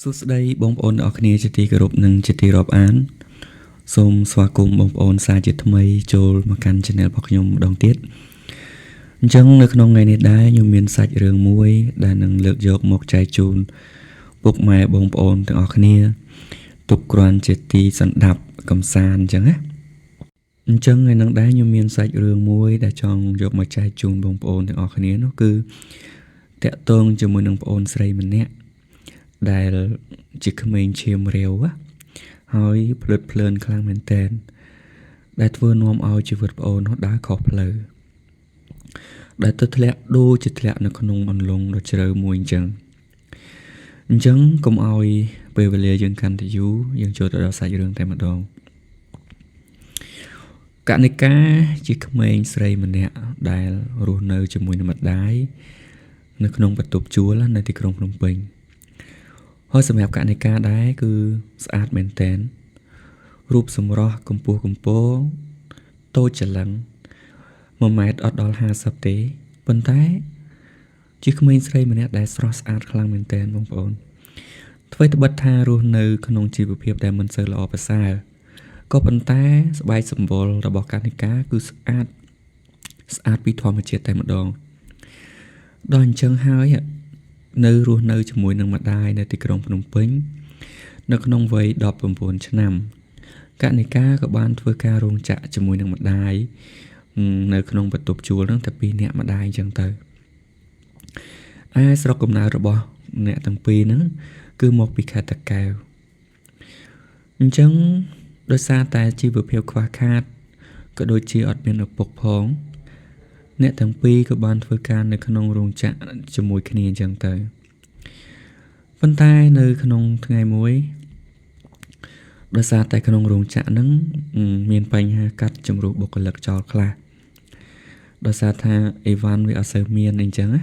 សួស្តីបងប្អូនទាំងអស់គ្នាជាទីគោរពនិងជាទីរាប់អានសូមស្វាគមន៍បងប្អូនសាជាថ្មីចូលមកកាន់ Channel របស់ខ្ញុំម្ដងទៀតអញ្ចឹងនៅក្នុងថ្ងៃនេះដែរខ្ញុំមានសាច់រឿងមួយដែលនឹងលើកយកមកចែកជូនពុកម៉ែបងប្អូនទាំងអស់គ្នាទុកគ្រាន់ជាទីសន្តាប់កំសាន្តអញ្ចឹងណាអញ្ចឹងថ្ងៃនឹងដែរខ្ញុំមានសាច់រឿងមួយដែលចង់យកមកចែកជូនបងប្អូនទាំងអស់គ្នានោះគឺតាក់ទងជាមួយនឹងប្អូនស្រីម្នាក់ដែលជាក្មេងឈាមរាវហើយភ្លឹតភ្លើនខ្លាំងមែនទែនដែលធ្វើនាំឲ្យជីវិតប្អូននោះដើរខុសផ្លូវដែលទៅធ្លាក់ដូចជាធ្លាក់នៅក្នុងអន្លង់ដ៏ជ្រៅមួយអញ្ចឹងកុំឲ្យពេលវេលាយើងកាន់តែយូរយើងចូលទៅដល់សាច់រឿងតែម្ដងកណិកាជាក្មេងស្រីម្នាក់ដែលរស់នៅជាមួយនឹងម្ដាយនៅក្នុងបន្ទប់ជួលនៅទីក្រុងភ្នំពេញហើយសម្រាប់កណិកាដែរគឺស្អាតមែនទែនរូបសម្រស់កម្ពស់កម្ពស់តូចច្រឡឹង1ម៉ែត្រអត់ដល់50ទេប៉ុន្តែជាក្មេងស្រីម្នាក់ដែលស្រស់ស្អាតខ្លាំងមែនទែនបងប្អូនអ្វីត្បិតថារស់នៅក្នុងជីវភាពដែលមិនសូវល្អប្រសើរក៏ប៉ុន្តែស្បែកសម្បុររបស់កណិកាគឺស្អាតពីធម្មជាតិតែម្ដងដល់អញ្ចឹងហើយនៅរស់នៅជាមួយនឹងម្ដាយនៅទីក្រុងភ្នំពេញនៅក្នុងវ័យ19ឆ្នាំកណិកាក៏បានធ្វើការរោងចក្រជាមួយនឹងម្ដាយនៅក្នុងបន្ទប់ជួលហ្នឹងតែ2នាក់ម្ដាយអញ្ចឹងទៅស្រុកកំណើតរបស់អ្នកទាំងពីរហ្នឹងគឺមកពីខេត្តតាកែវអញ្ចឹងដោយសារតែជីវភាពខ្វះខាតក៏ដូចជាអត់មានឪពុកផងអ្នកទាំងពីរក៏បានធ្វើការនៅក្នុងរោងចក្រជាមួយគ្នាអញ្ចឹងទៅប៉ុន្តែនៅក្នុងថ្ងៃមួយដោយសារតែក្នុងរោងចក្រហ្នឹងមានបញ្ហាកាត់ជំរុះបុគ្គលិកចោលខ្លះដោយសារថាអីវ៉ាន់វាអត់សូវមានអីចឹងណា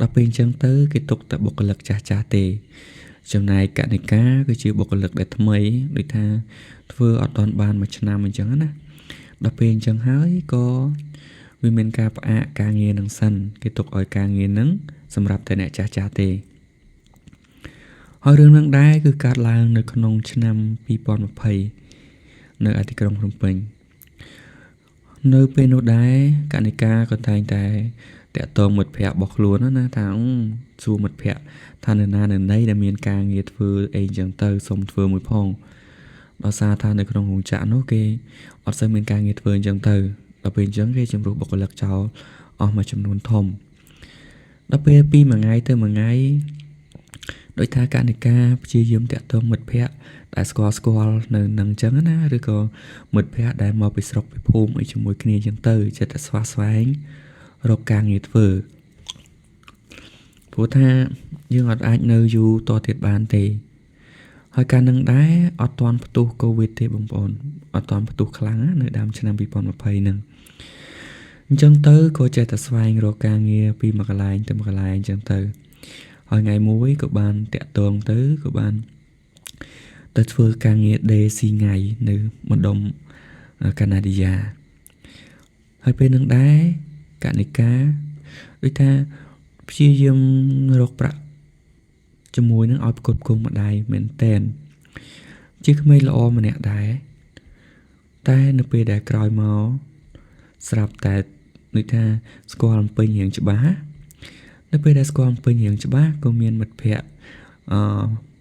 ដល់ពេលអញ្ចឹងទៅគេទុកតែបុគ្គលិកចាស់ទេចំណែកកណិកាគឺជាបុគ្គលិកដែលថ្មីដូចថាធ្វើអត់ទាន់បាន1ឆ្នាំអញ្ចឹងណាដល់ពេលអញ្ចឹងហើយក៏វាមានការផ្អាកការងារនឹងសិនគេទុកឲ្យការងារនឹងសម្រាប់តែអ្នកចាស់ទេហើយរឿងនឹងដែរគឺកើតឡើងនៅក្នុងឆ្នាំ2020នៅឯទីក្រុងភ្នំពេញនៅពេលនោះដែរកណិកាក៏តែងតែតាក់ទងមិត្តភ័ក្តិរបស់ខ្លួនណាថាសួរមិត្តភ័ក្តិថានៅណានៅណីដែលមានការងារធ្វើអីចឹងទៅសុំធ្វើមួយផងដោយសារថានៅក្នុងរោងចក្រនោះគេអត់សូវមានការងារធ្វើអញ្ចឹងទៅដល់ពេលអញ្ចឹងគេជំរុះបុគ្គលិកចោលអស់មួយចំនួនធំដល់ពេលពីមួយថ្ងៃទៅមួយថ្ងៃដោយថាកណិកាព្យាយាមតាក់ទងមិត្តភ័ក្តិដែលស្គាល់នៅនឹងអញ្ចឹងណាឬក៏មិត្តភ័ក្តិដែលមកពីស្រុកពីភូមិអីជាមួយគ្នាអញ្ចឹងទៅចិត្តតែស្វែងរកការងារធ្វើព្រោះថាយើងអត់អាចនៅយូរតទៀតបានទេហើយការនឹងដែរអត់ទាន់ផ្ទុះកូវីដទេបងប្អូនអត់ទាន់ផ្ទុះខ្លាំងនៅដើមឆ្នាំ2020ហ្នឹងអញ្ចឹងទៅក៏ចេះតែស្វែងរកការងារពីមួយកន្លែងទៅមួយកន្លែងអញ្ចឹងទៅហើយថ្ងៃមួយក៏បានតាក់ទងទៅក៏បានទៅធ្វើការងារដេស៊ីថ្ងៃនៅម្ដុំកាណាឌីយ៉ាហើយពេលនឹងដែរកណិកាដូចថាព្យាយាមរកប្រាក់ជាមួយនឹងឲ្យផ្គត់ផ្គង់ម្ដាយមែនតែនជាក្មេងល្អម្នាក់ដែរតែនៅពេលដែលក្រោយមកស្រាប់តែដូចថាស្គាល់អំពេញរៀងច្បាស់នៅពេលដែលស្គាល់អំពេញរៀងច្បាស់ក៏មានមិត្តភ័ក្តិ1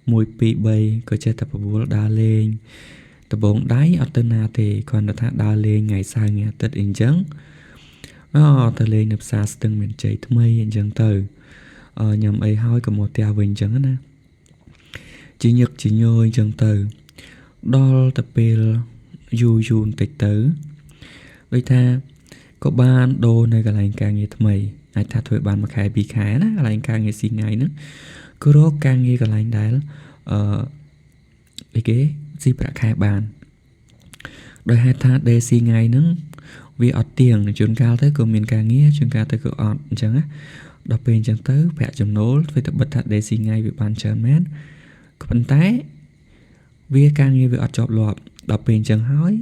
2 3ក៏ចេះតែប្រមូលដើរលេងដបងដៃអត់ទៅណាទេគ្រាន់តែថាដើរលេងថ្ងៃសៅរ៍ថ្ងៃអាទិត្យអីចឹងទៅលេងនៅផ្សារស្ទឹងមានជ័យថ្មីអញ្ចឹងទៅញ៉ាំអីហើយក៏មកផ្ទះវិញអញ្ចឹងណាជាញឹកជាញយអញ្ចឹងទៅដល់តែពេលយូរបន្តិចទៅដូចថាក៏បានដូរនៅកន្លែងការងារថ្មីអាចថាធ្វើបាន1ខែ2ខែណាកន្លែងការងារស៊ីថ្ងៃហ្នឹងក៏រកការងារកន្លែងដែលអីគេស៊ីប្រាក់ខែបានដោយហេតុថាដេស៊ីថ្ងៃហ្នឹងវាអត់ទៀងជួនកាលទៅក៏មានការងារជួនកាលទៅក៏អត់អញ្ចឹងណាដល់ពេលអញ្ចឹងទៅប្រាក់ចំណូលធ្វើតែបិទថាដេស៊ីថ្ងៃវាបានច្រើនមែនក៏ប៉ុន្តែវាការងារវាអត់ជាប់លាប់ដល់ពេលអញ្ចឹងហើយ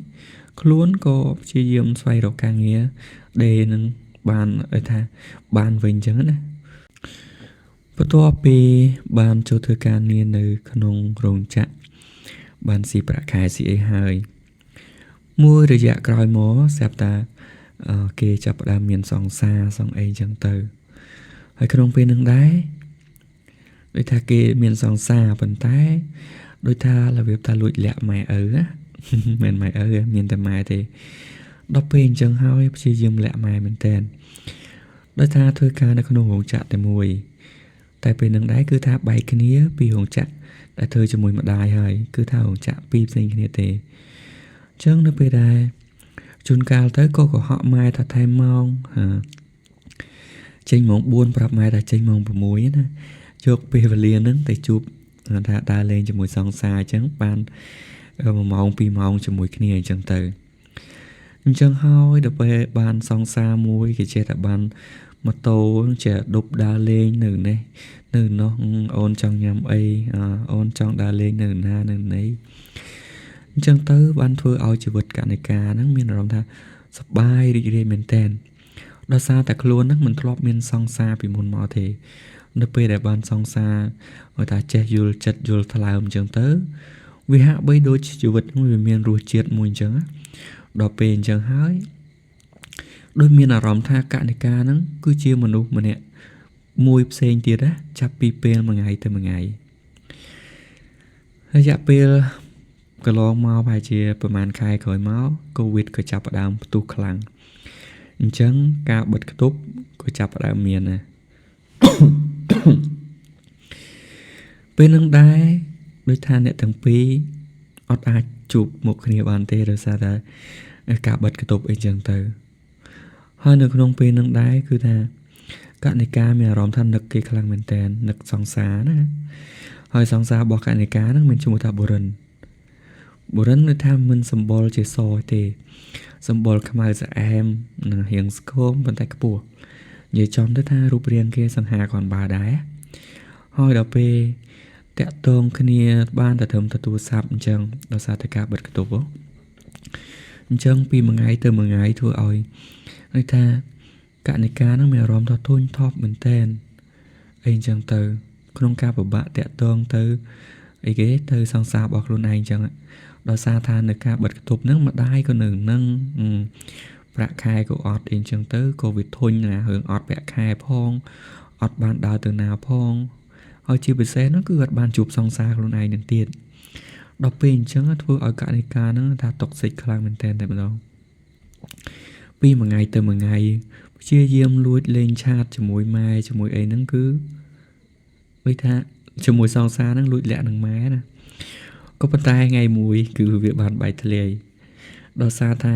ខ្លួនក៏ព្យាយាមស្វែងរកការងារដេនឹងបានឲ្យថាបានវិញអញ្ចឹងណា បន្ទាប់ពីបានចូលធ្វើការងារនៅក្នុងរោងចក្របានស៊ីប្រាក់ខែស៊ីអីហើយមួយរយៈក្រោយមកស្រាប់តាគេចាប់ផ្ដើមមានសង្សារសងអីចឹងទៅហើយក្នុងពេលនឹងដែរដូចថាគេមានសង្សារប៉ុន្តែដូចថារបៀបថាលួចលាក់ម៉ែឪណាមិនម៉ែឪមានតែម៉ែទេដល់ពេលអញ្ចឹងហើយព្យាយាមលាក់ម៉ែមែនតើដោយថាធ្វើការនៅក្នុងរោងចក្រតែមួយតែពេលនឹងដែរគឺថាបែកគ្នាពីរោងចក្រដែលធ្វើជាមួយម្ដាយហើយគឺថារោងចក្រពីរផ្សេងគ្នាទេអញ្ចឹងនៅពេលដែរជួនកាលទៅក៏កុហកម៉ែថាថែមម៉ោងចេញម៉ោង4ប្រាប់ម៉ែថាចេញម៉ោង6ណាយកពេលវេលាហ្នឹងទៅជួបថាដើរលេងជាមួយសង្សារអញ្ចឹងបាន1ម៉ោង2ម៉ោងជាមួយគ្នាអញ្ចឹងទៅអញ្ចឹងហើយដល់ពេលបានសង្សារមួយគេចេះតែបានម៉ូតូចេះដប់ដើរលេងនៅនេះនៅនោះអូនចង់ញ៉ាំអីអូនចង់ដើរលេងនៅណានៅណីអញ្ចឹងទៅបានធ្វើឲ្យជីវិតកណិកាហ្នឹងមានអារម្មណ៍ថាសប្បាយរីករាយមែនតើដោយសារតែខ្លួនហ្នឹងមិនធ្លាប់មានសង្សារពីមុនមកទេនៅពេលដែលបានសង្សារឲ្យថាចេះយល់ចិត្តយល់ថ្លើមអញ្ចឹងទៅវាហាក់បីដូចជីវិតហ្នឹងវាមានរសជាតិមួយអញ្ចឹងដល់ពេលអញ្ចឹងហើយដូចមានអារម្មណ៍ថាកណិកាហ្នឹងគឺជាមនុស្សម្នាក់មួយផ្សេងទៀតណាចាប់ពីពេលមួយថ្ងៃទៅមួយថ្ងៃរយៈពេលកន្លងមកប្រហែលជាប្រហែលខែក្រោយមកកូវីដក៏ចាប់ផ្ដើមផ្ទុះខ្លាំងអញ្ចឹងការបិទគប់ក៏ចាប់ផ្ដើមមានណាពេលនឹងដែរដោយថាអ្នកទាំងពីរអត់អាចជួបមុខគ្នាបានទេដោយសារតែការបិទគប់អីចឹងទៅហើយនៅក្នុងពេលនឹងដែរគឺថាកណិកាមានអារម្មណ៍ថានឹកគេខ្លាំងមែនតើនឹកសង្សារណាហើយសង្សាររបស់កណិកាហ្នឹងមានឈ្មោះថាបុរិនគឺថាមិនសម្បល់ជាសទេសម្បល់ខ្មៅស្អែមនិងរាងស្គមប៉ុន្តែខ្ពស់និយាយចំទៅថារូបរាងគេសង្ហាគ្រាន់បើដែរហើយដល់ពេលតាក់ទងគ្នាបានតែត្រឹមទូរស័ព្ទអញ្ចឹងដោយសារតែការបិទគប់អញ្ចឹងពីមួយថ្ងៃទៅមួយថ្ងៃធ្វើឲ្យដូចថាកណិកានឹងមានអារម្មណ៍ថាធុញថប់មែនតែនអីអញ្ចឹងទៅក្នុងការពិបាកតាក់ទងទៅអីគេទៅសង្សាររបស់ខ្លួនឯងអញ្ចឹងដោយសារថានៅការបិទគប់ហ្នឹងម្ដាយក៏នៅនឹងប្រាក់ខែក៏អត់អីអញ្ចឹងទៅក៏វាធុញណារឿងអត់ប្រាក់ខែផងអត់បានដើរទៅណាផងហើយជាពិសេសនោះគឺអត់បានជួបសង្សារខ្លួនឯងនឹងទៀតដល់ពេលអញ្ចឹងធ្វើឲ្យកណិកាហ្នឹងថាតុកសិចខ្លាំងមែនតើតែម្ដងពីមួយថ្ងៃទៅមួយថ្ងៃព្យាយាមលួចលេងឆាតជាមួយម៉ែជាមួយអីហ្នឹងគឺដូចថាជាមួយសង្សារហ្នឹងលួចលាក់នឹងម៉ែណាក៏ប៉ុន្តែថ្ងៃមួយគឺវាបានបែកធ្លាយដោយសារថា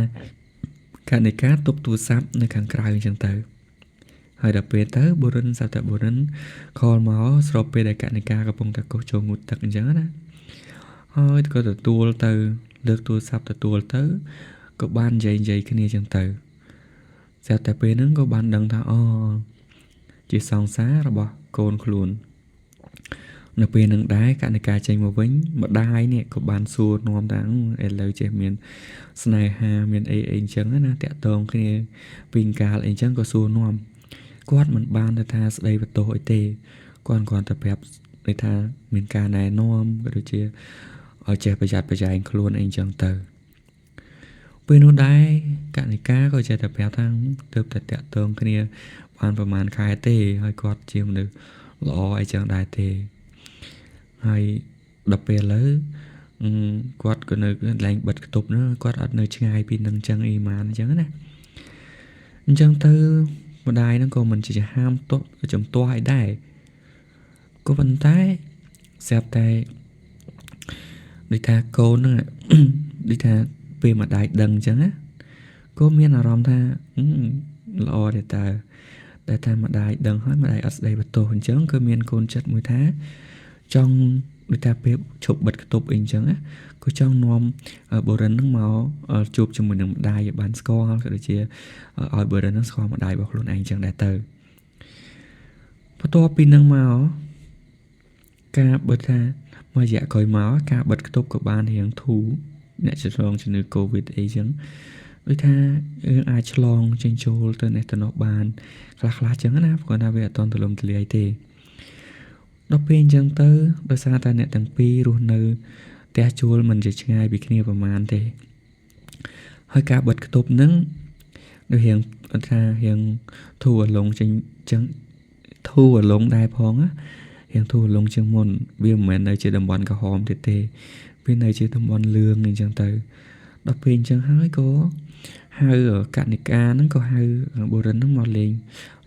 កណិកាទប់ទូរស័ព្ទនៅខាងក្រៅអញ្ចឹងទៅហើយដល់ពេលទៅបុរិនសាប់តែបុរិនខលមកស្របពេលដែលកណិកាកំពុងតែកោសចូលងូតទឹកអញ្ចឹងណាហើយក៏ទទួលទៅលើកទូរស័ព្ទទទួលទៅក៏បាននិយាយគ្នាអញ្ចឹងទៅស្រាប់តែពេលហ្នឹងក៏បានដឹងថាជាសង្សាររបស់កូនខ្លួននៅពេលនឹងដែរកណិកាចេញមកវិញម្ដាយនេះក៏បានសួរនាំថាឥឡូវចេះមានស្នេហាមានអីអញ្ចឹងណាតាក់ទងគ្នាពីកាលអីអញ្ចឹងក៏សួរនាំគាត់មិនបានទៅថាស្ដីបន្ទោសអីទេគាត់តែប្រាប់ដូចថាមានការណែនាំក៏ដូចជាឲ្យចេះប្រយ័ត្នប្រយែងខ្លួនអីអញ្ចឹងទៅពេលនោះដែរកណិកាក៏ចេះតែប្រាប់ថាទើបតែតាក់ទងគ្នាបានប្រហែលខែទេហើយគាត់ជាមនុស្សល្អអីចឹងដែរទេហើយដល់ពេលឥឡូវគាត់ក៏នៅកន្លែងបិទគប់នោះគាត់អត់នៅឆ្ងាយពីនឹងចឹងអីម៉ានអញ្ចឹងណាអញ្ចឹងទៅម្ដាយហ្នឹងក៏មិនជាហាមទប់ចំទាស់ឲ្យដែរក៏ប៉ុន្តែស្រាប់តែដូចថាកូនហ្នឹងដូចថាពេលម្ដាយដឹងអញ្ចឹងណាក៏មានអារម្មណ៍ថាល្អទេតើតែថាម្ដាយដឹងហើយម្ដាយអត់ស្ដីបន្ទោសអញ្ចឹងក៏មានកូនចិត្តមួយថាចង់ដូចថាពេលឈប់បិទគប់អីអញ្ចឹងណាក៏ចង់នាំបុរិនហ្នឹងមកជួបជាមួយនឹងម្ដាយឲ្យបានស្គាល់ក៏ដូចជាឲ្យបុរិនហ្នឹងស្គាល់ម្ដាយរបស់ខ្លួនឯងអញ្ចឹងដែរទៅបន្ទាប់ពីហ្នឹងមកការបិទថាមួយរយៈក្រោយមកការបិទគប់ក៏បានរៀងធូរអ្នកឆ្លងជំងឺ Covid អីចឹងដូចថាអាចឆ្លងចេញចូលទៅនេះទៅនោះបានខ្លះចឹងណាព្រោះថាវាអត់តន់ទូលំទូលាយទេ ដល់ពេលអញ្ចឹងទៅដោយសារតែអ្នកទាំងពីររស់នៅផ្ទះជួលមិនជាឆ្ងាយពីគ្នាប្រហែលទេហើយការបិទខ្ទប់ហ្នឹងដូចរៀងថារៀងធូរអារម្មណ៍ចឹងធូរអារម្មណ៍ដែរផងណារៀងធូរអារម្មណ៍ជាងមុនវាមិនមែននៅជាតំបន់ក្រហមទៀតទេវានៅជាតំបន់លឿងអញ្ចឹងទៅដល់ពេលអញ្ចឹងហើយក៏ហៅកណិកាហ្នឹងក៏ហៅបុរិនហ្នឹងមកលេង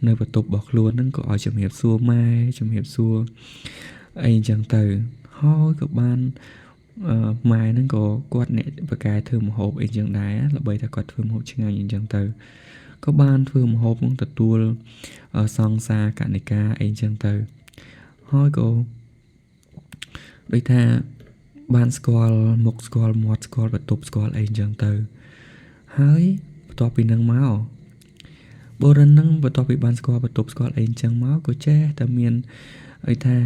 នៅបន្ទប់របស់ខ្លួនហ្នឹងក៏ឲ្យជំរាបសួរម៉ែជំរាបសួរអីអញ្ចឹងទៅហើយក៏បានម៉ែហ្នឹងក៏គាត់អ្នកបកកែធ្វើម្ហូបអីចឹងដែរល្បីថាគាត់ធ្វើម្ហូបឆ្ងាញ់អីចឹងទៅក៏បានធ្វើម្ហូបហ្នឹងទទួលសង្សារកណិកាអីចឹងទៅហើយក៏ដូចថាបានស្គាល់មុខស្គាល់មាត់ស្គាល់បន្ទប់ស្គាល់អីចឹងទៅហើយបន្ទាប់ពីនឹងមកបុរិនហ្នឹងបន្ទាប់ពីបានស្គាល់បន្ទប់ស្គាល់អីចឹងមកក៏ចេះតែមានអីថា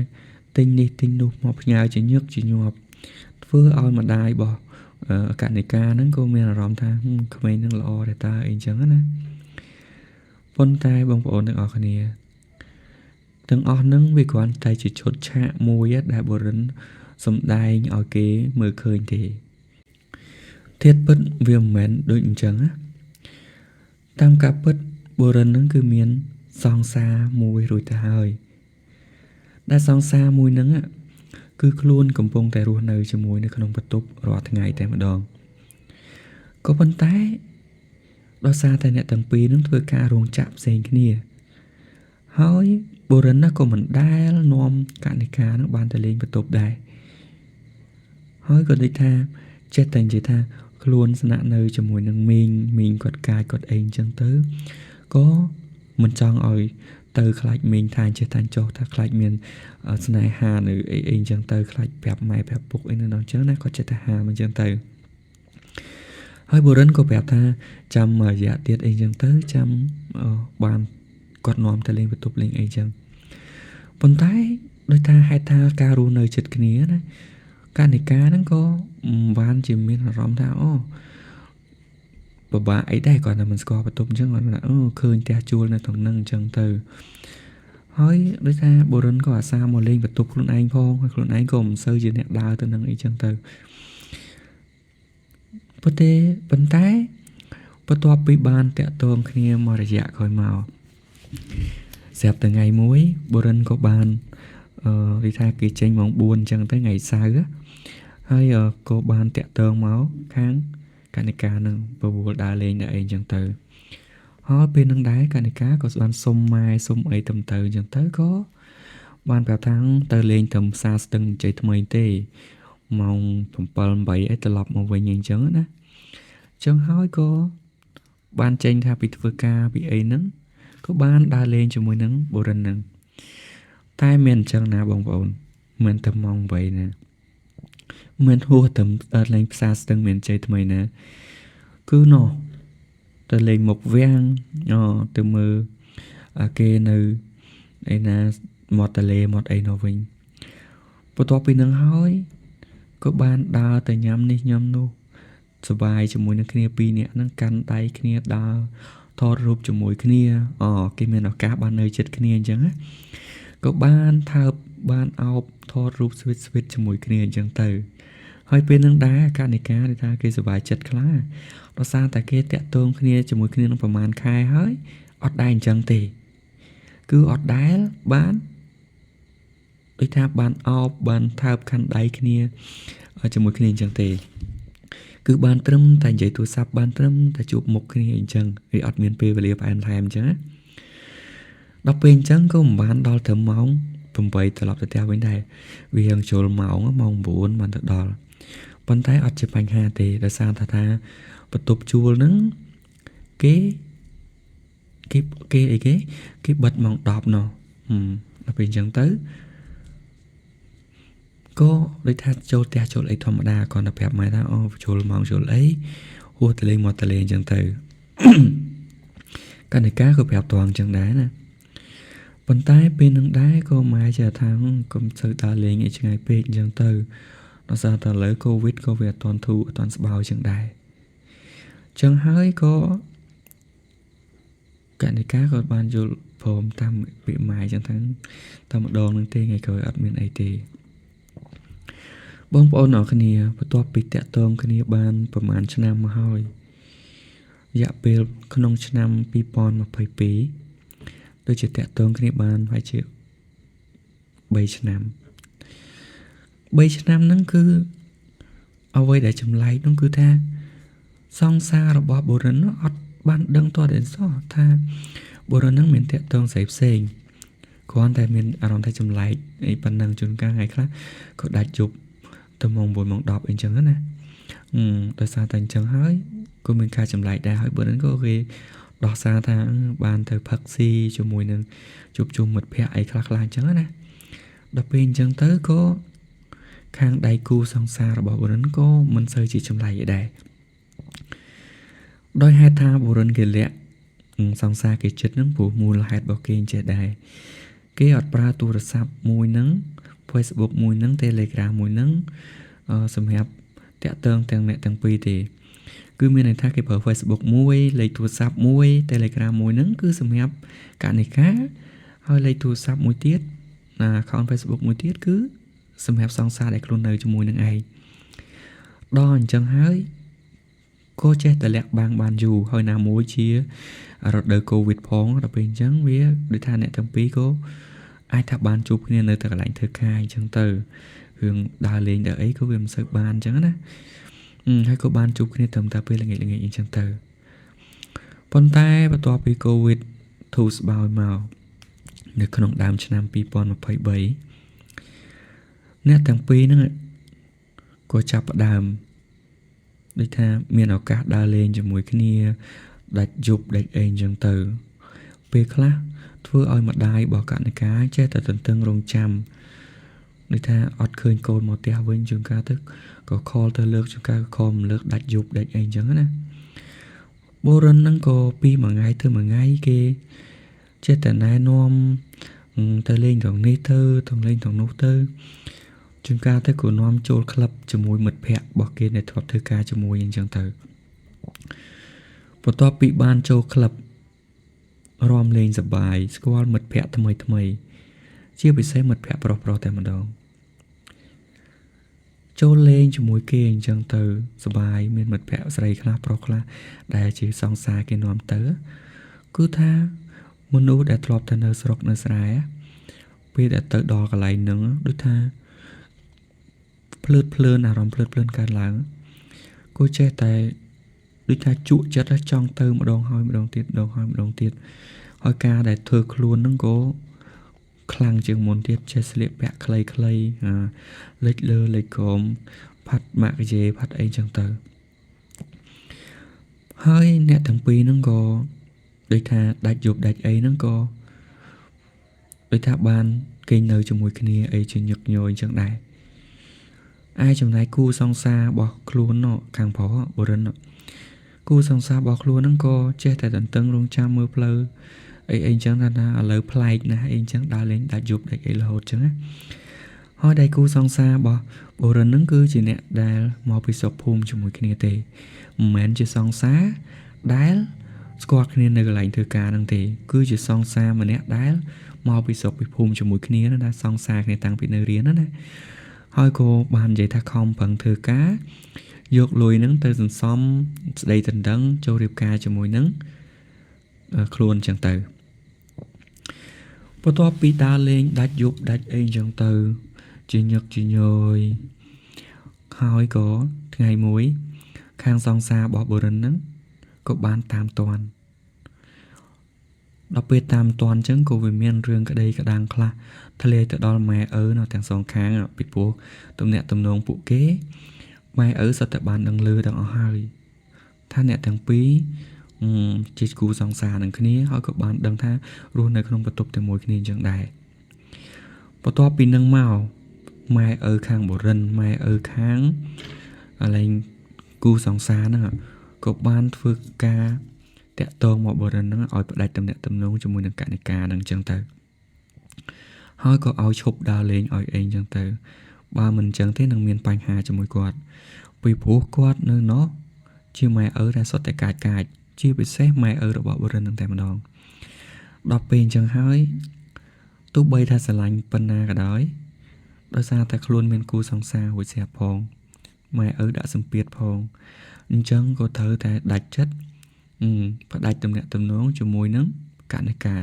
ទិញនេះទិញនោះមកផ្ញើជាញឹកជាញាប់ធ្វើឲ្យម្ដាយរបស់កណិកាហ្នឹងក៏មានអារម្មណ៍ថាក្មេងហ្នឹងល្អតែតើអីចឹងណាប៉ុន្តែបងប្អូនទាំងអស់គ្នាទាំងអស់ហ្នឹងវាគ្រាន់តែជាឈុតឆាកមួយដែលបុរិនសំដែងឲ្យគេមើលឃើញទេធាតុពិតវាមិនមែនដូចអញ្ចឹងណាតាមការពិតបុរិនហ្នឹងគឺមានសង្សារមួយរួចទៅហើយដែលសង្សារមួយហ្នឹងគឺខ្លួនកំពុងតែរស់នៅជាមួយនៅក្នុងបន្ទប់រាល់ថ្ងៃតែម្ដងក៏ប៉ុន្តែដោយសារតែអ្នកទាំងពីរហ្នឹងធ្វើការរោងចក្រផ្សេងគ្នាហើយបុរិនណាក៏មិនដែលនាំកណិកាហ្នឹងបានទៅលេងបន្ទប់ដែរហើយក៏ដូចថាចេះតែនិយាយថាខ្លួនស្នាក់នៅជាមួយនឹងមីងគាត់កាយគាត់អីអញ្ចឹងទៅក៏មិនចង់ឲ្យទៅខ្លាចមីងថាចេះតែចោះថាខ្លាចមានស្នេហានៅអីអញ្ចឹងទៅខ្លាចប្រាប់ម៉ែប្រាប់ពុកអីនៅនោះអញ្ចឹងណាគាត់ចេះតែហាមអញ្ចឹងទៅហើយបុរិនក៏ប្រាប់ថាចាំរយៈទៀតអីអញ្ចឹងទៅចាំបានគាត់នាំទៅលេងបន្ទប់លេងអីអញ្ចឹងប៉ុន្តែដោយថាហេតុថាការរស់នៅជិតគ្នាណាកណិកាហ្នឹងក៏បានជាមានអារម្មណ៍ថាអូពិបាកអីដែរគាត់តែមិនស្គាល់បន្ទប់អញ្ចឹងគាត់ថាឃើញផ្ទះជួលនៅត្រង់ហ្នឹងអញ្ចឹងទៅហើយដូចថាបុរិនក៏អាសាមកលេងបន្ទប់ខ្លួនឯងផងហើយខ្លួនឯងក៏មិនសូវជាអ្នកដើរទៅនឹងអីចឹងទៅប៉ុន្តែបន្ទាប់ពីបានតាក់ទងគ្នាមករយៈក្រោយមកស្រាប់តែថ្ងៃមួយបុរិនក៏បានដូចថាគេចេញម៉ោង 4 អញ្ចឹងទៅថ្ងៃសៅរ៍ហើយក៏បានតាក់ទងមកខាងកណិកានឹងបបួលដើរលេងដល់អីអញ្ចឹងទៅហើយពេលនឹងដែរកណិកាក៏បានសុំម៉ែសុំអីទៅអញ្ចឹងទៅក៏បានប្រាប់ថាទៅលេងទៅផ្សារស្ទឹងជ័យថ្មីទេម៉ោង 7 8អីត្រឡប់មកវិញអញ្ចឹងណាអញ្ចឹងហើយក៏បានចេញថាពីធ្វើការពីអីហ្នឹងក៏បានដើរលេងជាមួយនឹងបុរិនហ្នឹងតែមានអញ្ចឹងណាបងប្អូនមិនទៅម៉ោង 8ណាមិនហួសទៅលេងផ្សារស្ទឹងមានជ័យថ្មីណាគឺណោះទៅលេងមុខវាំងទៅមើលគេនៅឯណាមាត់ទន្លេមាត់អីនោះវិញបន្ទាប់ពីនឹងហើយក៏បានដើរទៅញ៉ាំនេះញ៉ាំនោះសប្បាយជាមួយនឹងគ្នាពីរនាក់ហ្នឹងកាន់ដៃគ្នាដើរថតរូបជាមួយគ្នាគេមានឱកាសបាននៅជិតគ្នាអញ្ចឹងណាក៏បានថើបបានអោបថតរូបស្វីតជាមួយគ្នាអញ្ចឹងទៅហើយពេលនឹងដែរកណិកាដែលថាគេសប្បាយចិត្តខ្លាំងដោយសារតែគេតាក់ទងគ្នាជាមួយគ្នានឹងប្រហែលខែហើយអត់ដែរអញ្ចឹងទេគឺអត់ដែលបានដូចថាបានអោបបានថើបខាន់ដៃគ្នាជាមួយគ្នាអញ្ចឹងទេគឺបានត្រឹមតែនិយាយទូរស័ព្ទបានត្រឹមតែជួបមុខគ្នាអញ្ចឹងវាអត់មានពេលវេលាផ្អែមថែមអញ្ចឹងណាដល់ពេលអញ្ចឹងក៏មិនបានដល់ត្រឹមម៉ោង 8ត្រឡប់ទៅផ្ទះវិញដែរវារៀងចូលម៉ោង 9 បានទៅដល់ប៉ុន្តែអត់ជាបញ្ហាទេដោយសារថាបន្ទប់ជួលហ្នឹងគេអីគេបិទម៉ោង 10នោះដល់ពេលអញ្ចឹងទៅក៏ដូចថាចូលផ្ទះចូលអីធម្មតាគាត់ទៅប្រាប់ម៉ែថាចូលម៉ោងចូលអីហួសទៅលេងមកទៅលេងអញ្ចឹងទៅកណិកាក៏ប្រាប់តអញ្ចឹងដែរណាប៉ុន្តែពេលនឹងដែរក៏ម៉ែចេះថាកុំសូវដើរលេងអីឆ្ងាយពេកអញ្ចឹងទៅដោយសារតែឥឡូវកូវីដក៏វាអត់ទាន់ធូរអត់ទាន់ស្បើអញ្ចឹងដែរអញ្ចឹងហើយក៏កណិកាក៏បានយល់ ព្រមតាមពាក្យម៉ែចឹងទាំងតែម្ដងនឹងទេថ្ងៃក្រោយអត់មានអីទេបងប្អូនអរគ្នាបន្ទាប់ពីតាក់ទងគ្នាបានប្រហែលឆ្នាំមកហើយរយៈពេលក្នុងឆ្នាំ2022ដូចជាតាក់ទងគ្នាបានប្រហែលជា3ឆ្នាំហ្នឹងគឺអ្វីដែលចម្លែកនោះគឺថាសង្សាររបស់បុរិននោះអត់បានដឹងតតែសោះថាបុរិននឹងមានតាក់ទងផ្សេងគ្រាន់តែមានអារម្មណ៍ថាចម្លែកអីប៉ុណ្ណឹងជួនកាលថ្ងៃខ្លះក៏ដាច់យប់ទៅម៉ោង9ម៉ោង10អីចឹងណាដោយសារតែអញ្ចឹងហើយក៏មានការចម្លែកដែរហើយបុរិនក៏គេដោះសារថាបានទៅផឹកស៊ីជាមួយនឹងជួបជុំមិត្តភ័ក្តិអីខ្លះៗអញ្ចឹងណាដល់ពេលអញ្ចឹងទៅក៏ខាងដៃគូសង្សាររបស់បុរិនក៏មិនសូវជាចម្លែកដែរដោយហេតុថាបុរិនគេលាក់សង្សារគេចិត្តហ្នឹងព្រោះមូលហេតុរបស់គេអញ្ចេះដែរគេអត់ប្រើទូរស័ព្ទមួយហ្នឹង Facebook មួយហ្នឹង Telegram មួយហ្នឹងសម្រាប់តាក់ទងទាំងអ្នកទាំងពីរទេគឺមានន័យថាគេប្រើ Facebook មួយលេខទូរស័ព្ទមួយ Telegram មួយហ្នឹងគឺសម្រាប់កណិកាហើយលេខទូរស័ព្ទមួយទៀតaccount Facebook មួយទៀតគឺសម្រាប់សង្សារដែលខ្លួននៅជាមួយនឹងឯងដល់អញ្ចឹងហើយក៏ចេះតែលាក់បាំងបានយូរហើយណាមួយជារដូវកូវីដផងដល់ពេលអញ្ចឹងវាដូចថាអ្នកទាំងពីរក៏អាចថាបានជួបគ្នានៅតែកន្លែងធ្វើការអញ្ចឹងទៅរឿងដើរលេងដើរអីក៏វាមិនសូវបានអញ្ចឹងណាហើយក៏បានជួបគ្នាត្រឹមតែពេលល្ងាចអញ្ចឹងទៅប៉ុន្តែបន្ទាប់ពីកូវីដធូរស្បើយមកនៅក្នុងដើមឆ្នាំ2023អ្នកទាំងពីរហ្នឹងក៏ចាប់ផ្ដើមដូចថាមានឱកាសដើរលេងជាមួយគ្នាដាច់យប់ដាច់អីអញ្ចឹងទៅពេលខ្លះធ្វើឲ្យម្ដាយរបស់កណិកាចេះតែទន្ទឹងរង់ចាំដូចថាអត់ឃើញកូនមកផ្ទះវិញជួនកាលទៅក៏ខលទៅលើកជួនកាលក៏ខលមិនលើកដាច់យប់ដាច់អីអញ្ចឹងណាបុរិនហ្នឹងក៏ពីមួយថ្ងៃទៅមួយថ្ងៃគេចេះតែណែនាំទៅលេងត្រង់នេះទៅលេងត្រង់នោះទៅជួនកាលទៅក៏នាំចូលក្លឹបជាមួយមិត្តភ័ក្តិរបស់គេដែលធ្លាប់ធ្វើការជាមួយអញ្ចឹងទៅបន្ទាប់ពីបានចូលក្លឹបរាំលេងសប្បាយស្គាល់មិត្តភ័ក្តិថ្មីជាពិសេសមិត្តភ័ក្តិប្រុសតែម្ដងចូលលេងជាមួយគេអញ្ចឹងទៅសប្បាយមានមិត្តភ័ក្តិស្រីខ្លះប្រុសខ្លះដែលជាសង្សារគេនាំទៅគឺថាមនុស្សដែលធ្លាប់ទៅនៅស្រុកនៅស្រែពេលដែលទៅដល់កន្លែងហ្នឹងដូចថាភ្លើនអារម្មណ៍ភ្លើនកើតឡើងក៏ចេះតែដូចថាជក់ចិត្តចង់ទៅម្ដងហើយម្ដងទៀតម្ដងហើយម្ដងទៀតហើយការដែលធ្វើខ្លួនហ្នឹងក៏ខ្លាំងជាងមុនទៀតចេះស្លៀកពាក់ខ្លីលេចលើលេចក្រោមផាត់ម៉ាក់យេផាត់អីចឹងទៅហើយអ្នកទាំងពីរហ្នឹងក៏ដូចថាដាច់យប់ដាច់អីហ្នឹងក៏ដូចថាបានគេងនៅជាមួយគ្នាអីជាញឹកញយចឹងដែរឯចំណែកគូសង្សាររបស់ខ្លួនខាងប្រុសបុរិនគូសង្សាររបស់ខ្លួនហ្នឹងក៏ចេះតែទន្ទឹងរង់ចាំមើលផ្លូវអីអញ្ចឹងថាឥឡូវប្លែកណាស់អីអញ្ចឹងដើរលេងដាច់យប់ដាច់អីរហូតអញ្ចឹងណាហើយដៃគូសង្សាររបស់បុរិនហ្នឹងគឺជាអ្នកដែលមកពីស្រុកភូមិជាមួយគ្នាទេមិនមែនជាសង្សារដែលស្គាល់គ្នានៅកន្លែងធ្វើការហ្នឹងទេគឺជាសង្សារម្នាក់ដែលមកពីស្រុកពីភូមិជាមួយគ្នាណាសង្សារគ្នាតាំងពីនៅរៀនណាហើយក៏បាននិយាយថាខំប្រឹងធ្វើការយកលុយហ្នឹងទៅសន្សំស្ដីដណ្ដឹងចូលរៀបការជាមួយនឹងខ្លួនអញ្ចឹងទៅបន្ទាប់ពីដើរលេងដាច់យប់ដាច់អីអញ្ចឹងទៅជាញឹកជាញយហើយក៏ថ្ងៃមួយខាងសង្សាររបស់បុរិនហ្នឹងក៏បានតាមតាន់ដល់ពេលតាមតាន់អញ្ចឹងក៏វាមានរឿងក្តីក្តាំងខ្លះធ្លាយទៅដល់ម៉ែឪនៅទាំងសងខាងពីព្រោះទំនាក់ទំនងពួកគេម៉ែឪសុទ្ធតែបានដឹងលឺទាំងអស់ហើយថាអ្នកទាំងពីរជាគូសង្សារនឹងគ្នាហើយក៏បានដឹងថារស់នៅក្នុងបន្ទប់តែមួយគ្នាអញ្ចឹងដែរបន្ទាប់ពីនឹងមកម៉ែឪខាងបុរិនម៉ែឪខាងកន្លែងគូសង្សារហ្នឹងក៏បានធ្វើការតាក់ទងមកបុរិនហ្នឹងឲ្យផ្ដាច់ទំនាក់ទំនងជាមួយនឹងកណិកាហ្នឹងអញ្ចឹងទៅហើយក៏ឲ្យឈប់ដើរលេងឲ្យអីអញ្ចឹងទៅបើមិនអញ្ចឹងទេនឹងមានបញ្ហាជាមួយគាត់ពីព្រោះគាត់នៅនោះជាម៉ែឪដែលសុទ្ធតែកាចជាពិសេសម៉ែឪរបស់បុរិនហ្នឹងតែម្ដង ដល់ពេលអញ្ចឹងហើយទោះបីថាស្រឡាញ់ប៉ុណ្ណាក៏ដោយដោយសារតែខ្លួនមានគូសង្សាររួចស្រាប់ផងម៉ែឪដាក់សម្ពាធផងអញ្ចឹងក៏ត្រូវតែដាច់ចិត្តផ្ដាច់ទំនាក់ទំនងជាមួយនឹងកណិកា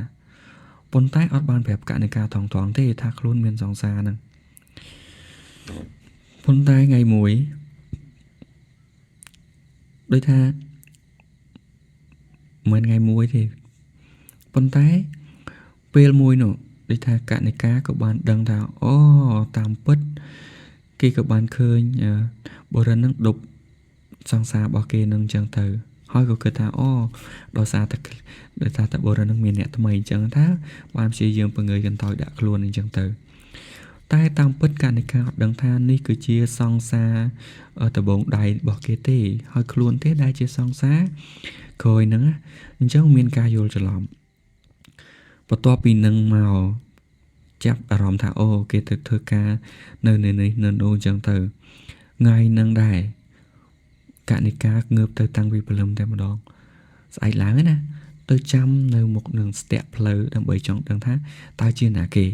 ប៉ុន្តែអត់បានប្រាប់កណិកាថងទេថាខ្លួនមានសង្សារហ្នឹងប៉ុន្តែថ្ងៃមួយដូចថាមិនថ្ងៃមួយទេប៉ុន្តែពេលមួយនោះដូចថាកណិកាក៏បានដឹងថាអូតាមពិតគេក៏បានឃើញបុរិននឹងដប់សង្សាររបស់គេនឹងអញ្ចឹងទៅហើយក៏គិតថាអូដោយសារតែបុរិននឹងមានអ្នកថ្មីអញ្ចឹងថាបានព្យាយាមបង្ងើយកន្តើយដាក់ខ្លួនអញ្ចឹងទៅតែតាមពិតកណិកាអត់ដឹងថានេះគឺជាសង្សារដបងដៃរបស់គេទេហើយខ្លួនទេដែលជាសង្សារក្រោយហ្នឹងអញ្ចឹងមានការយល់ច្រឡំបន្ទាប់ពីនឹងមកចាប់អារម្មណ៍ថាអូគេទៅធ្វើការនៅនេះនៅនោះអញ្ចឹងទៅថ្ងៃហ្នឹងដែរកណិកាងើបទៅតាំងពីព្រលឹមតែម្ដងស្អែកឡើងណាទៅចាំនៅមុខនឹងស្ទាក់ផ្លូវដើម្បីចង់ដឹងថាតើជាណាគេ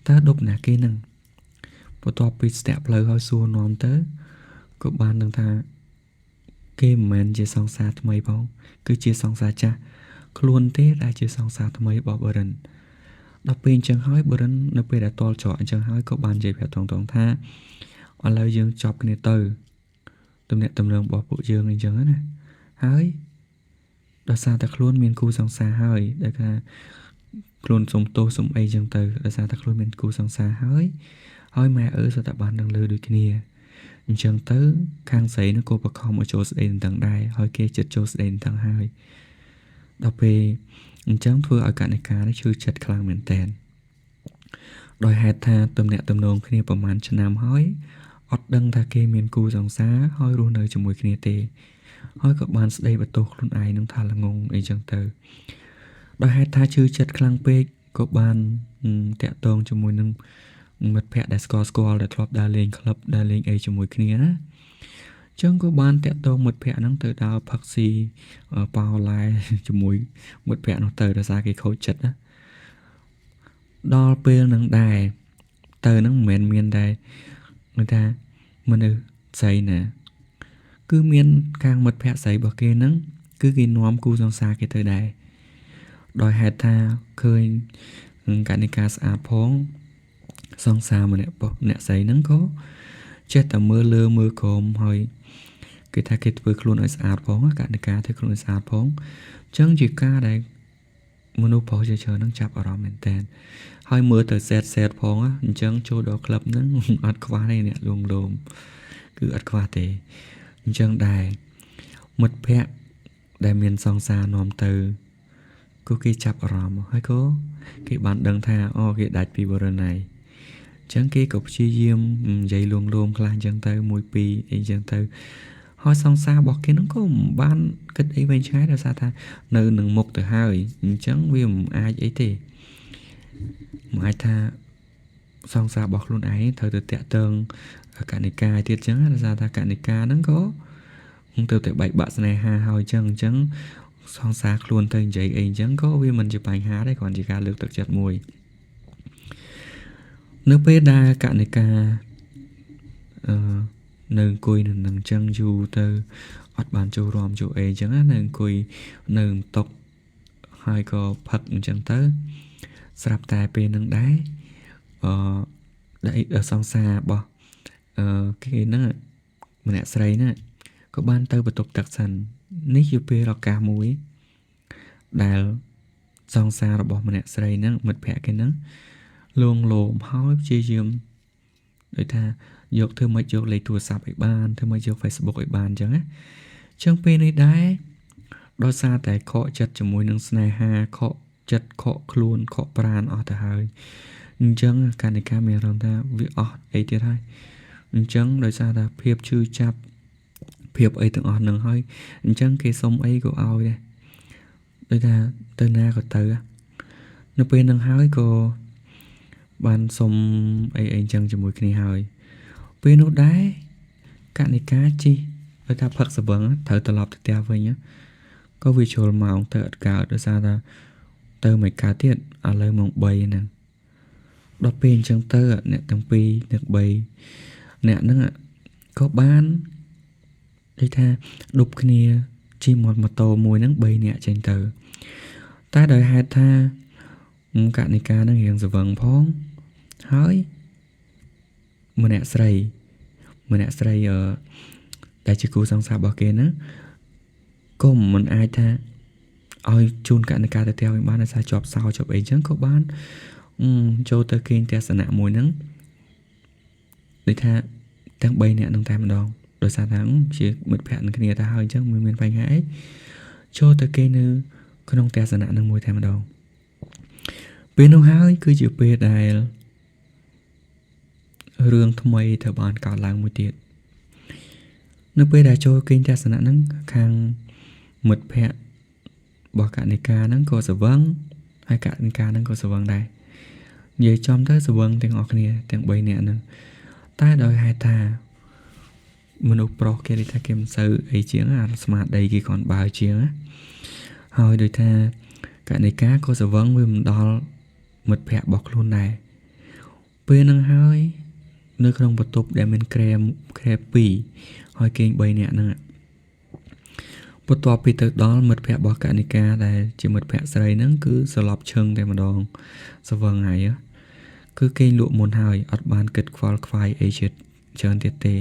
តើដប់ណាគេហ្នឹងបន្ទាប់ពីស្ទាក់ផ្លូវហើយសួរនាំទៅក៏បានដឹងថាគេមិនមែនជាសង្សារថ្មីផងគឺជាសង្សារចាស់ខ្លួនទេដែលជាសង្សារថ្មីរបស់បរិនដល់ពេលអញ្ចឹងហើយបរិននៅពេលដែលតល់ច្រកអញ្ចឹងហើយក៏បាននិយាយប្រាប់តងថាឥឡូវយើងចប់គ្នាទៅទំនាក់ទំនងរបស់ពួកយើងអញ្ចឹងណាហើយដោយសារតែខ្លួនមានគូសង្សារហើយដែលថាខ្លួនសុំទោសសុំអីអញ្ចឹងទៅដោយសារតែខ្លួនមានគូសង្សារហើយម៉ែសុទ្ធតែបាននឹងលើដូចគ្នាអញ្ចឹងទៅខាងស្រីនោះក៏បខំឲ្យចូលស្ដីនឹងដែរហើយគេចិត្តចូលស្ដីនឹងហើយដល់ពេលអញ្ចឹងធ្វើឲ្យកណិកានេះឈឺចិត្តខ្លាំងមែនតើដោយហេតុថាទំនាក់ទំនងគ្នាប្រហែលឆ្នាំហើយអត់ដឹងថាគេមានគូសង្សារហើយរស់នៅជាមួយគ្នាទេហើយក៏បានស្ដីបន្ទោសខ្លួនឯងនឹងថាល្ងងអីចឹងទៅដោយហេតុថាឈឺចិត្តខ្លាំងពេកក៏បានតាក់ទងជាមួយនឹងមិត្តភ័ក្តិដែលស្គាល់ដែលធ្លាប់ដើរលេងក្លឹបដើរលេងអីជាមួយគ្នាណាចឹងក៏បានតាក់ទងមិត្តភ័ក្តិហ្នឹងទៅដើរផឹកស៊ីប៉ោឡែជាមួយមិត្តភ័ក្តិនោះទៅដោយសារគេខូចចិត្តណាដល់ពេលហ្នឹងដែរទៅហ្នឹងមិនមែនមានតែគេថាមនុស្សស្រីណាគឺមានខាងមិត្តភ័ក្តិស្រីរបស់គេហ្នឹងគឺគេនាំគូសង្សារគេទៅដែរដោយហេតុថាឃើញកណិកាស្អាតផងសង្សារម្នាក់របស់អ្នកស្រីហ្នឹងក៏ចេះតែមើលលើមើលក្រោមហើយគេថាគេធ្វើខ្លួនឲ្យស្អាតផងកណិកាធ្វើខ្លួនឲ្យស្អាតផងអញ្ចឹងជាការដែលមនុស្សប្រុសជាច្រើនហ្នឹងចាប់អារម្មណ៍មែនតើហើយមើលទៅសែតផងអញ្ចឹងចូលដល់ក្លឹបហ្នឹងអត់ខ្វះទេអ្នកលួងលោមគឺអត់ខ្វះទេអញ្ចឹងដែរមិត្តភ័ក្តិដែលមានសង្សារនាំទៅក៏គេចាប់អារម្មណ៍ហើយក៏គេបានដឹងថាអូគេដាច់ពីបរិណ័យអញ្ចឹងគេក៏ព្យាយាមនិយាយលួងលោមខ្លះអញ្ចឹងទៅមួយពីរអីអញ្ចឹងទៅហើយសង្សាររបស់គេហ្នឹងក៏មិនបានគិតអីវែងឆ្ងាយដោយសារថានៅនឹងមុខទៅហើយអញ្ចឹងវាមិនអាចអីទេមិនអាចថាសង្សាររបស់ខ្លួនឯងត្រូវទៅតាក់ទងកណិកាទៀតអញ្ចឹងដោយសារថាកណិកាហ្នឹងក៏ទៅតែបែកបាក់ស្នេហាហើយអញ្ចឹងសង្សារខ្លួនទៅនិយាយអីអញ្ចឹងក៏វាមិនជាបញ្ហាដែរគ្រាន់ជាការលើកទឹកចិត្តមួយនៅពេលដែលកណិកានៅអង្គុយនៅនឹងអញ្ចឹងយូរទៅអត់បានចូលរួមចូលអីអញ្ចឹងណានៅអង្គុយនៅបន្ទប់ហើយក៏ផឹកអញ្ចឹងទៅស្រាប់តែពេលនឹងដែរដែលសង្សាររបស់គេហ្នឹងម្នាក់ស្រីហ្នឹងក៏បានទៅបន្ទប់ទឹកសិននេះជាពេលឱកាសមួយដែលសង្សាររបស់ម្នាក់ស្រីហ្នឹងមិត្តភក្តិគេហ្នឹងលួងលោមហើយព្យាយាមដូចថាយកធ្វើម៉េចយកលេខទូរស័ព្ទឲ្យបានធ្វើម៉េចយក Facebook ឲ្យបានអញ្ចឹងណាអញ្ចឹងពេលនេះដែរដោយសារតែខកចិត្តជាមួយនឹងស្នេហាខកចិត្តខកខ្លួនខកប្រាណអស់ទៅហើយអញ្ចឹងកណិកាមានអារម្មណ៍ថាវាអស់អីទៀតហើយអញ្ចឹងដោយសារតែភាពឈឺចាប់ភាពអីទាំងអស់ហ្នឹងហើយអញ្ចឹងគេសុំអីក៏ឲ្យដែរដូចថាទៅណាក៏ទៅនៅពេលហ្នឹងហើយក៏បានសុំអីអញ្ចឹងជាមួយគ្នាហើយពេលនោះដែរកណិកាជីដោយថាផឹកសបឹងត្រូវត្រឡប់ទៅផ្ទះវិញក៏វាជុលម៉ោងទៅអត់កើតដោយសារថា ទៅមិនកើតទៀតឥឡូវម៉ោង3ហ្នឹងដល់ពេលអញ្ចឹងទៅអ្នកទាំងពីរអ្នក3អ្នកហ្នឹងក៏បានដូចថាដប់គ្នាជិះម៉ូតូមួយហ្នឹង3នាក់ចេញទៅតែដោយហេតុថាកណិកាហ្នឹងរៀងស្វឹងផងហើយម្នាក់ស្រីដែលជាគូសង្សាររបស់គេហ្នឹងក៏មិនអាចថាឲ្យជូនកណិកាទៅផ្ទះវិញបានដោយសារជាប់សោជាប់អីចឹងក៏បានចូលទៅគេងទស្សនៈមួយហ្នឹងដូចថាទាំង3នាក់នឹងតែម្ដងដោយសារថាជាមិត្តភក្តិនឹងគ្នាទៅហើយអញ្ចឹងមិនមានបញ្ហាអីចូលទៅគេងនៅក្នុងទស្សនៈនឹងមួយតែម្ដងពេលនោះហើយគឺជាពេលដែលរឿងថ្មីត្រូវបានកើតឡើងមួយទៀតនៅពេលដែលចូលគេងទស្សនៈហ្នឹងខាងមិត្តភក្តិរបស់កណិកាហ្នឹងក៏ស្វឹងហើយកណិកាហ្នឹងក៏ស្វឹងដែរនិយាយចំទៅស្វឹងទាំងអស់គ្នាទាំង3នាក់ហ្នឹងតែដោយហេតុថាមនុស្សប្រុសគេនិយាយថាគេមិនសូវអីជាងអាស្មារតីគេគ្រាន់បើជាងហើយដូចថាកណិកាក៏ស្វឹងវាមិនដល់មិត្តភក្តិរបស់ខ្លួនដែរពេលហ្នឹងហើយនៅក្នុងបន្ទប់ដែលមានក្រែ2ហើយគេង3នាក់ហ្នឹងបន្ទាប់ពីទៅដល់មិត្តភក្តិរបស់កណិកាដែលជាមិត្តភក្តិស្រីហ្នឹងគឺសន្លប់ឈឹងតែម្ដងស្វឹងហើយគឺគេងលក់មុនហើយអត់បានគិតខ្វល់ខ្វាយអីជាតិច្រើនទៀតទេ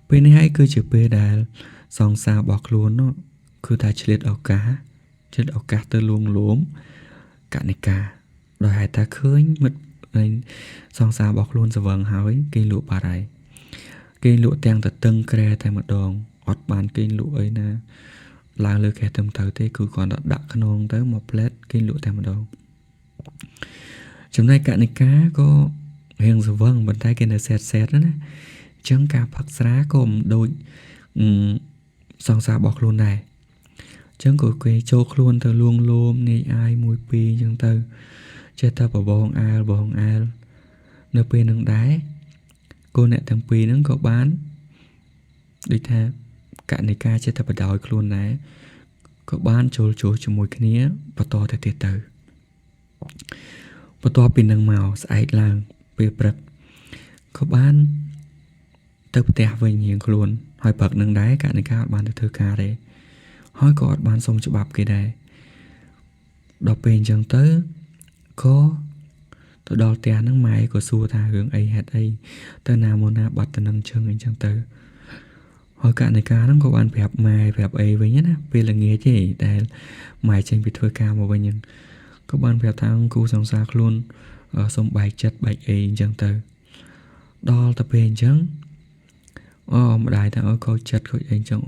ពេលនេះហើយគឺជាពេលដែលសង្សាររបស់ខ្លួននោះគឺថាឆ្លៀតឱកាសទៅលួងលោមកណិកាដោយហេតុថាឃើញមិត្តសង្សាររបស់ខ្លួនស្វឹងហើយគេលក់បាត់ហើយគេលក់ទាំងតតឹងក្រែតែម្ដងអត់បានគេលក់អីណាឡើងលើគេទៅទេគឺគាត់ដាក់ខ្នងទៅមកផ្លែតគេលក់តែម្ដងចំណែកកណិកាក៏រៀងស្វឹងប៉ុន្តែគេនៅសែតណាអញ្ចឹងការផឹកស្រាក៏មិនដូចសង្សាររបស់ខ្លួនដែរអញ្ចឹងក៏គេចូលខ្លួនទៅលួងលោមនាយអាយ1 2អញ្ចឹងទៅចេះតែបបងអាលនៅពេលនឹងដែរកូនអ្នកទាំងពីរហ្នឹងក៏បានដូចថាកណិកាចេះតែបដ ாய் ខ្លួនដែរក៏បានចូលជាមួយគ្នាបន្តទៅទៀតទៅបន្ទាប់ពីនឹងមកស្អែកឡើងពេលព្រឹកក៏បានទៅផ្ទះវិញរៀងខ្លួនហើយព្រឹកនឹងដែរកណិកាអត់បានទៅធ្វើការទេហើយក៏អត់បានសុំច្បាប់គេដែរដល់ពេលអញ្ចឹងទៅក៏ទៅដល់ផ្ទះហ្នឹងម៉ែក៏សួរថារឿងអីហេតុអីទៅណាមកណាបាត់ទៅនឹងជើងអីចឹងទៅហើយកណិកាហ្នឹងក៏បានប្រាប់ម៉ែប្រាប់អីវិញណាពេលល្ងាចទេដែលម៉ែចេញពីធ្វើការមកវិញហ្នឹងក៏បានប្រាប់ថាគូសង្សារខ្លួនសុំបែកចិត្តបែកអីអញ្ចឹងទៅដល់ទៅពេលអញ្ចឹងម្ដាយថាខូចចិត្តខូចអីអញ្ចឹង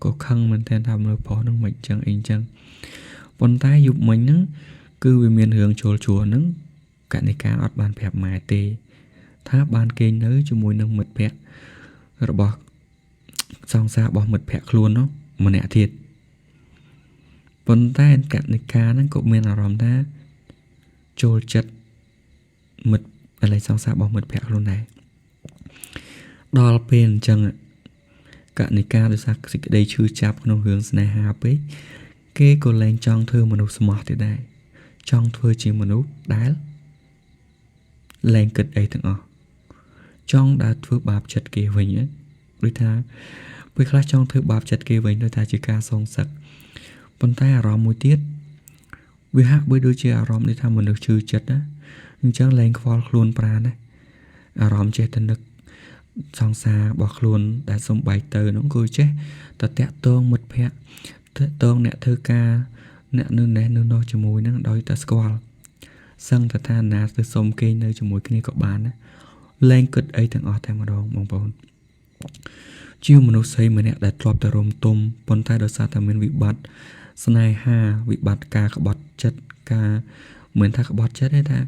ក៏ខឹងមែនតើថាមនុស្សប្រុសហ្នឹងមិនអញ្ចឹងអីអញ្ចឹងប៉ុន្តែយប់មិញហ្នឹងគឺវាមានរឿងជួលហ្នឹងកណិកាអត់បានប្រាប់ម៉ែទេថាបានគេងនៅជាមួយនឹងមិត្តភក្តិរបស់សង្សាររបស់មិត្តភក្តិខ្លួននោះម្នាក់ទៀតប៉ុន្តែកណិកាហ្នឹងក៏មានអារម្មណ៍ថាចូលចិត្តមិត្តឥឡូវសង្សាររបស់មិត្តភក្តិខ្លួនដែរដល់ពេលអញ្ចឹងកណិកាដោយសារសេចក្តីឈឺចាប់ក្នុងរឿងស្នេហាពេកគេក៏លែងចង់ធ្វើមនុស្សស្មោះទៀតដែរចង់ធ្វើជាមនុស្សដែលលែងគិតអីទាំងអស់ចង់ដើរធ្វើបាបចិត្តគេវិញដូចថាពេលខ្លះចង់ធ្វើបាបចិត្តគេវិញដូចថាជាការសងសឹកប៉ុន្តែអារម្មណ៍មួយទៀតវាហាក់បីដូចជាអារម្មណ៍ដែលថាមនុស្សឈឺចិត្តណាអញ្ចឹងលែងខ្វល់ខ្លួនប្រាណណាអារម្មណ៍ចេះតែនឹកសង្សាររបស់ខ្លួនដែលសំបែកទៅនោះគឺចេះតែតាក់ទងមិត្តភក្តិតាក់ទងអ្នកធ្វើការអ្នកនៅនេះនៅនោះជាមួយនឹងដោយតែស្គាល់សឹងតែថាណាទៅសុំគេនៅជាមួយគ្នាក៏បានណាលែងគិតអីទាំងអស់តែម្ដងបងប្អូនជាមនុស្សស្រីម្នាក់ដែលធ្លាប់តែរំទុំប៉ុន្តែដោយសារតែមានវិបត្តិស្នេហាវិបត្តិការក្បត់ចិត្តការមិនថាក្បត់ចិត្តទេថា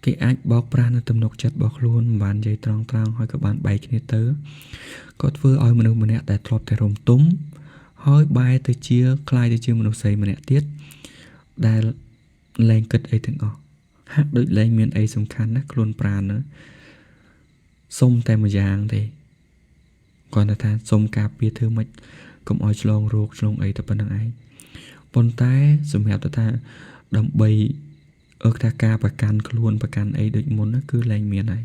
គេអាចបោកប្រាស់នៅទំនុកចិត្តរបស់ខ្លួនមិនបាននិយាយត្រង់ហើយក៏បានបែកគ្នាទៅក៏ធ្វើឲ្យមនុស្សម្នាក់ដែលធ្លាប់តែរំទុំហើយបែរទៅជាคล้ายទៅជាមនុស្សស្រីម្នាក់ទៀតដែលលែងគិតអីទាំងអស់ហាក់ដូចលែងមានអីសំខាន់ណាខ្លួនប្រាណណាសុំតែមួយយ៉ាងទេគាត់ថាសុំការពារធ្វើម៉េចកុំឲ្យឆ្លងរោគឆ្លងអីទៅប៉ុណ្្នឹងឯងប៉ុន្តែសម្រាប់ថា ដើម្បីថាការប្រកាន់ខ្លួនប្រកាន់អីដូចមុនណាគឺលែងមានហើយ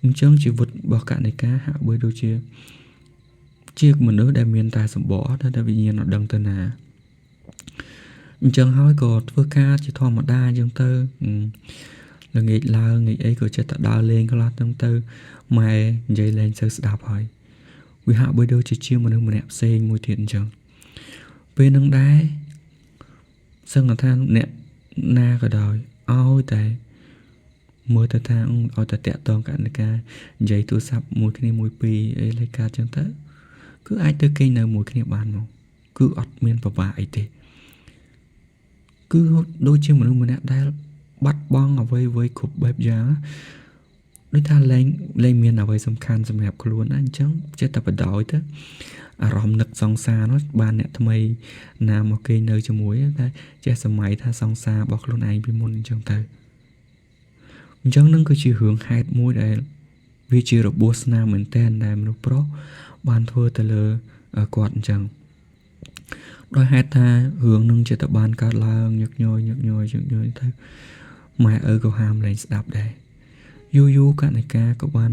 អញ្ចឹងជីវិតរបស់កណិកាហាក់បីដូចជាមនុស្សដែលមានតែសម្បកតែវិញ្ញាណអត់ដឹងទៅណាអញ្ចឹងហើយក៏ធ្វើការជាធម្មតាអញ្ចឹងទៅល្ងាចឡើងងាយអីក៏ចិត្តតែដើរលេងខ្លះហ្នឹងទៅម៉ែនិយាយលេងសូវស្ដាប់ហើយវាហាក់បីដូចជាមនុស្សម្នាក់ផ្សេងមួយទៀតអញ្ចឹងពេលហ្នឹងដែរសឹងថាអ្នកណាក៏ដោយឲ្យតែមើលទៅថាឲ្យតែតាក់តងកណិកានិយាយទូរស័ព្ទមួយគ្នាមួយពីរអីលេខការអញ្ចឹងទៅគឺអាចទៅគេងនៅមួយគ្នាបានមកគឺអត់មានប្រវាអីទេគឺដូចជាមនុស្សម្នាក់ដែលបាត់បង់អ្វីគ្រប់បែបយ៉ាងដូចថាលែងមានអ្វីសំខាន់សម្រាប់ខ្លួនណាអញ្ចឹងចិត្តតែបដ ாய் ទៅអារម្មណ៍នឹកសង្សារនោះបានអ្នកថ្មីណាមកគេងនៅជាមួយតែចេះសម័យថាសង្សាររបស់ខ្លួនឯងពីមុនអញ្ចឹងទៅអញ្ចឹងនឹងគឺជារឿងហេតុមួយដែលវាជារបួសស្នាមមែនទែនដែលមនុស្សប្រុសបានធ្វើទៅលើគាត់អញ្ចឹងដោយហេតុថារឿងនឹងជាតបានកើតឡើងញឹកញយទៅម៉ែឪក៏ហាមលែងស្ដាប់ដែរយូរកណិកាក៏បាន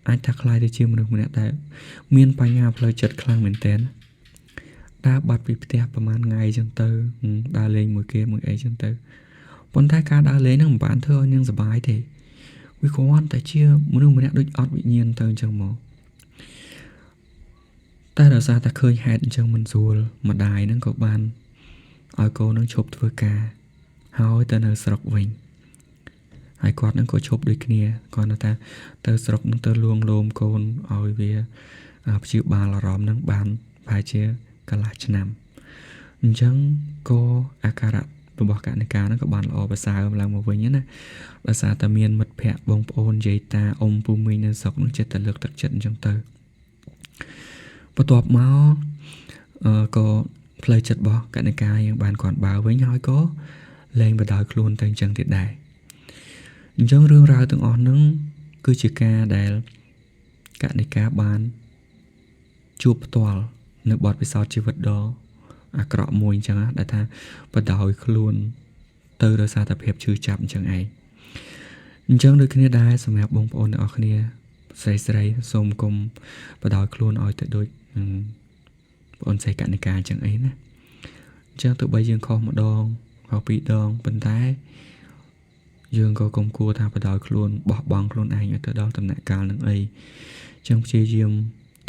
អាចថាខ្លាយទៅជាមនុស្សម្នាក់ដែលមានបញ្ហាផ្លូវចិត្តខ្លាំងមែនទែនដើរបាត់ពីផ្ទះប្រហែលថ្ងៃអញ្ចឹងទៅដើរលេងមួយគេមួយអីអញ្ចឹងទៅប៉ុន្តែការដើរលេងហ្នឹងមិនបានធ្វើឲ្យនាងសុបាយទេវាគ្រាន់តែជាមនុស្សម្នាក់ដូចអត់វិញ្ញាណទៅអញ្ចឹងមកតែដោយសារតែឃើញហេតុអញ្ចឹងមិនស្រួលម្ដាយហ្នឹងក៏បានឲ្យកូនហ្នឹងឈប់ធ្វើការហើយទៅនៅស្រុកវិញហើយគាត់ហ្នឹងក៏ឈប់ដូចគ្នាគាត់ថាទៅស្រុកហ្នឹងទៅលួងលោមកូនឲ្យវាព្យាបាលអារម្មណ៍ហ្នឹងបានប្រហែលជាកន្លះឆ្នាំអញ្ចឹងក៏អាការៈរបស់កណិកាហ្នឹងក៏បានល្អប្រសើរឡើងមកវិញណាដោយសារតែមានមិត្តភ័ក្តិបងប្អូនយាយតាអ៊ំពូមីងនៅស្រុកហ្នឹងចិត្តតែលើកទឹកចិត្តអញ្ចឹងទៅបន្ទាប់មកក៏ផ្លូវចិត្តរបស់កណិកាយើងបានគាត់បើវិញហើយក៏លែងបដោយខ្លួនទៅអញ្ចឹងទៀតដែរអញ្ចឹងរឿងរ៉ាវទាំងអស់ហ្នឹងគឺជាការដែលកណិកាបានជួបផ្ទាល់នៅបទពិសោធន៍ជីវិតដ៏អាក្រក់មួយអញ្ចឹងដែលថាបដោយខ្លួនទៅដោយសារតែភាពឈឺចាប់អញ្ចឹងឯងអញ្ចឹងដូចគ្នាដែរសម្រាប់បងប្អូនទាំងអស់គ្នាស្រីសូមកុំបដោយខ្លួនឲ្យទៅដូចបងស្រីកណិកាអញ្ចឹងអីណាអញ្ចឹងទោះបីយើងខុសម្ដងខុសពីរដងប៉ុន្តែយើងក៏កុំគួរថាបដោយខ្លួនបោះបង់ខ្លួនឯងឲ្យទៅដល់ដំណាក់កាលនឹងអីអញ្ចឹងព្យាយាម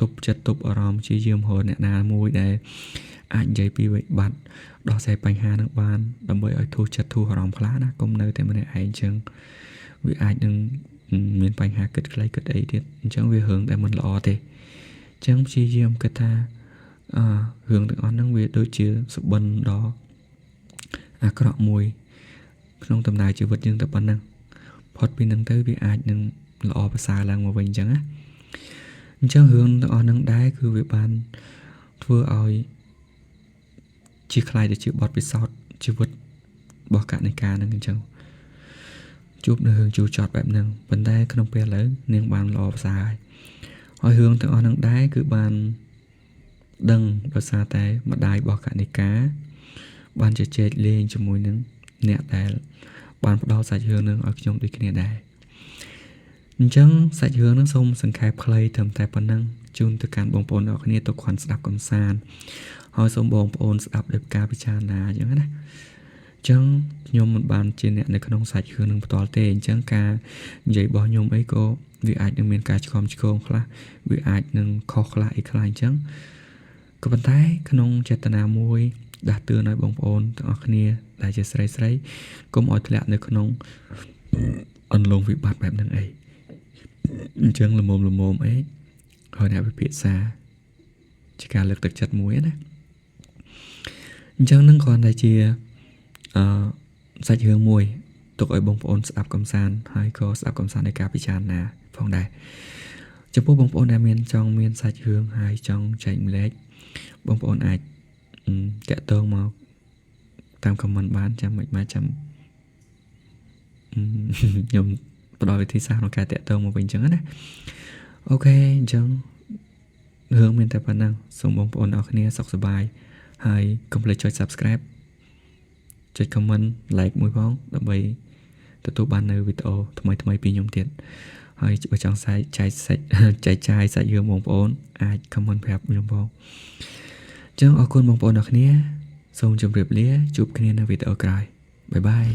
ទប់ចិត្តទប់អារម្មណ៍ព្យាយាមរកអ្នកណាមួយដែលអាចនិយាយពីវិបត្តិដោះស្រាយបញ្ហានឹងបានដើម្បីឲ្យធូរចិត្តធូរអារម្មណ៍ខ្លះណាកុំនៅតែម្នាក់ឯងអញ្ចឹងវាអាចនឹងមានបញ្ហាគិតខ្លីគិតអីទៀតអញ្ចឹងវារឿងដែលមិនល្អទេអញ្ចឹងព្យាយាមគិតថារឿងទាំងអស់ហ្នឹងវាដូចជាសុបិនដ៏អាក្រក់មួយក្នុងដំណើរជីវិតយើងតែប៉ុណ្ណឹងផុតពីហ្នឹងទៅវាអាចនឹងល្អប្រសើរឡើងមកវិញអញ្ចឹងណាអញ្ចឹងរឿងទាំងអស់ហ្នឹងដែរគឺវាបានធ្វើឲ្យជាខ្លាយទៅជាបទពិសោធន៍ជីវិតរបស់កណិកាហ្នឹងអញ្ចឹងជួបនៅរឿងជួចត់បែបហ្នឹងប៉ុន្តែក្នុងពេលឥឡូវនាងបានល្អប្រសើរហើយរឿងទាំងអស់ហ្នឹងដែរគឺបានដឹងដោយសារតែម្ដាយរបស់កណិកាបានជជែកលេងជាមួយនឹងអ្នកដែលបានផ្ដល់សាច់រឿងនឹងឲ្យខ្ញុំដូចគ្នាដែរអញ្ចឹងសាច់រឿងនឹងសូមសង្ខេបខ្លីត្រឹមតែប៉ុណ្ណឹងជូនទៅកាន់បងប្អូនអ្នកគ្នាទុកគ្រាន់ស្ដាប់កំសាន្តហើយសូមបងប្អូនស្ដាប់ដោយការពិចារណាអញ្ចឹងណាអញ្ចឹងខ្ញុំមិនបានជាអ្នកនៅក្នុងសាច់រឿងនឹងផ្ទាល់ទេអញ្ចឹងការនិយាយរបស់ខ្ញុំអីក៏វាអាចនឹងមានការឆ្កំឆ្គងខ្លះវាអាចនឹងខុសខ្លះអីខ្លះអញ្ចឹងក៏ប៉ុន្តែក្នុងចេតនាមួយដាស់តឿនឲ្យបងប្អូនទាំងអស់គ្នាដែលជាស្រីកុំឲ្យធ្លាក់នៅក្នុងអន្លង់វិបត្តិបែបហ្នឹងអីអញ្ចឹងល្មមអីហើយអ្នកវិភាសាជាការលើកទឹកចិត្តមួយណាអញ្ចឹងនឹងគ្រាន់តែជាសាច់រឿងមួយទុកឲ្យបងប្អូនស្ដាប់កំសាន្តហើយក៏ស្ដាប់កំសាន្តនៃការពិចារណាផងដែរចំពោះបងប្អូនដែលចង់មានសាច់រឿងហើយចង់ចែកម្លែកបងប្អូនអាចតាក់ទងមកតាមខមមិនបានចាំមិនបានចាំខ្ញុំផ្ដល់វិធីសាស្ត្រក្នុងការតាក់ទងមកវិញអញ្ចឹងណាអូខេអញ្ចឹងរឿងមានតែប៉ុណ្ណឹងសូមបងប្អូនអរគ្នាសុខសប្បាយហើយកុំភ្លេចចុច Subscribe ចុច comment like មួយផងដើម្បីទទួលបាននៅវីដេអូថ្មីៗពីខ្ញុំទៀតហើយបើចង់ចែកចាយសាច់រឿងបងប្អូនអាច comment ប្រាប់ខ្ញុំផងអញ្ចឹងអរគុណបងប្អូនអ្នកគ្នាសូមជម្រាបលាជួបគ្នានៅវីដេអូក្រោយបាយបាយ